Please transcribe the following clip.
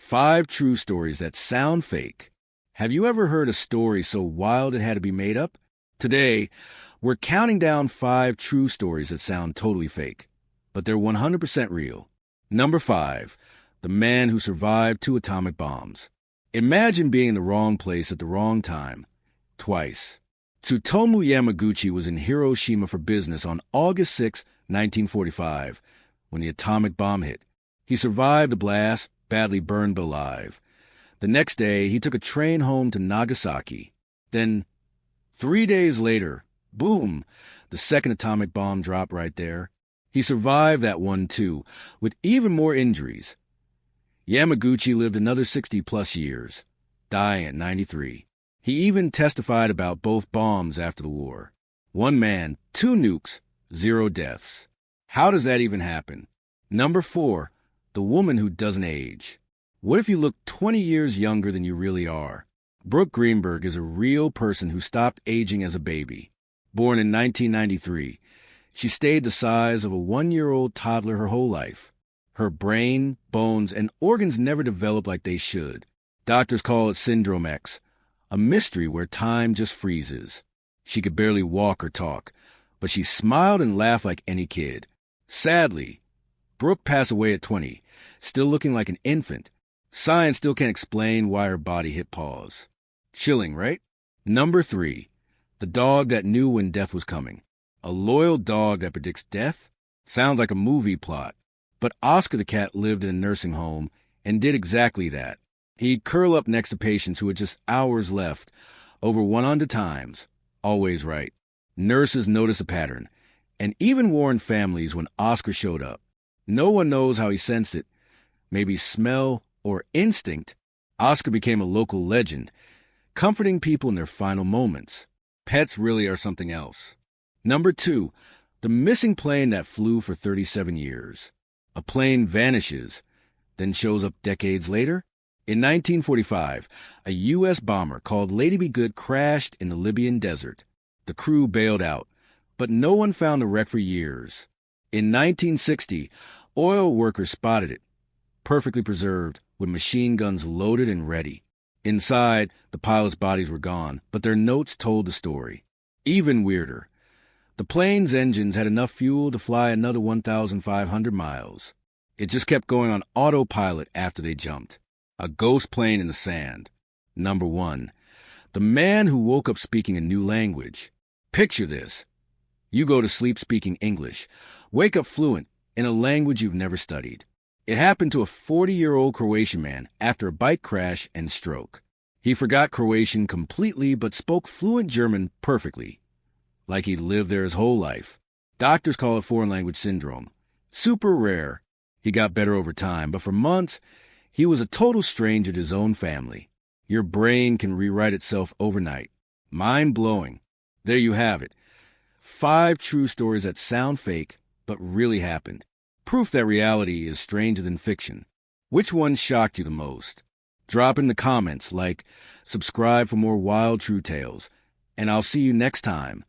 5 true stories that sound fake. Have you ever heard a story so wild it had to be made up? Today, we're counting down 5 true stories that sound totally fake, but they're 100% real. Number 5, the man who survived 2 atomic bombs. Imagine being in the wrong place at the wrong time, twice. Tsutomu Yamaguchi was in Hiroshima for business on August 6, 1945, when the atomic bomb hit. He survived the blast, badly burned but alive. The next day, he took a train home to Nagasaki. Then, 3 days later, boom, the second atomic bomb dropped right there. He survived that one too, with even more injuries. Yamaguchi lived another 60-plus years, dying at 93. He even testified about both bombs after the war. 1 man, 2 nukes, 0 deaths. How does that even happen? Number 4, the woman who doesn't age. What if you look 20 years younger than you really are? Brooke Greenberg is a real person who stopped aging as a baby. Born in 1993, she stayed the size of a 1-year-old toddler her whole life. Her brain, bones, and organs never developed like they should. Doctors call it Syndrome X, a mystery where time just freezes. She could barely walk or talk, but she smiled and laughed like any kid. Sadly, Brooke passed away at 20, still looking like an infant. Science still can't explain why her body hit pause. Chilling, right? Number 3, the dog that knew when death was coming. A loyal dog that predicts death? Sounds like a movie plot. But Oscar the cat lived in a nursing home and did exactly that. He'd curl up next to patients who had just hours left, over 100 times. Always right. Nurses noticed a pattern, and even warned families when Oscar showed up. No one knows how he sensed it. Maybe smell or instinct. Oscar became a local legend, comforting people in their final moments. Pets really are something else. Number 2, the missing plane that flew for 37 years. A plane vanishes, then shows up decades later. In 1945, a U.S. bomber called Lady Be Good crashed in the Libyan desert. The crew bailed out, but no one found the wreck for years. In 1960, oil workers spotted it, perfectly preserved, with machine guns loaded and ready. Inside, the pilots' bodies were gone, but their notes told the story. Even weirder, the plane's engines had enough fuel to fly another 1,500 miles. It just kept going on autopilot after they jumped. A ghost plane in the sand. Number 1, the man who woke up speaking a new language. Picture this. You go to sleep speaking English, wake up fluent in a language you've never studied. It happened to a 40-year-old Croatian man after a bike crash and stroke. He forgot Croatian completely but spoke fluent German perfectly, like he'd lived there his whole life. Doctors call it foreign language syndrome. Super rare. He got better over time, but for months, he was a total stranger to his own family. Your brain can rewrite itself overnight. Mind-blowing. There you have it. 5 true stories that sound fake, but really happened. Proof that reality is stranger than fiction. Which one shocked you the most? Drop in the comments, subscribe for more wild true tales, and I'll see you next time